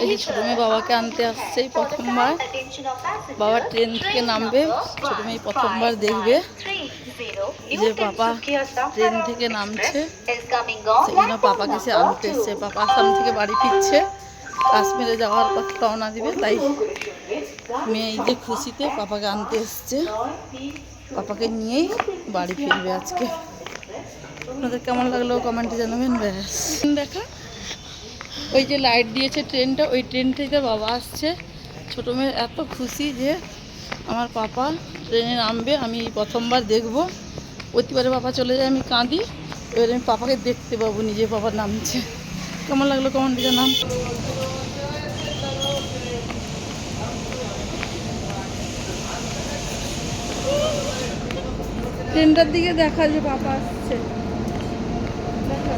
এই যে ছোট মেয়ে বাবাকে আনতে আসছে এই প্রথমবার। বাবা ট্রেন থেকে নামবে, ছোট মেয়ে প্রথমবার দেখবে যে পাপা ট্রেন থেকে নামছে। সেজন্য পাপাকে সে আনতে এসছে। পাপা আসাম থেকে বাড়ি ফিরছে, কাশ্মীরে যাওয়ার পথে রওনা দিবে, তাই মেয়ে এই যে খুশিতে পাপাকে আনতে এসছে। পাপাকে নিয়েই বাড়ি ফিরবে আজকে। আপনাদের কেমন লাগলো কমেন্টে জানাবেন। ব্যাস দেখা, ওই যে লাইট দিয়েছে ট্রেনটা, ওই ট্রেন থেকে বাবা আসছে। ছোটো মেয়ে এত খুশি যে আমার পাপা ট্রেনে নামবে, আমি প্রথমবার দেখবো। প্রতিবারে পাপা চলে যায় আমি কাঁদি, এবার আমি পাপাকে দেখতে পাবো নিজে পাপা নামছে। কেমন লাগলো কমেন্টে জানান। ট্রেনটার দিকে দেখা যে পাপা আসছে, দেখা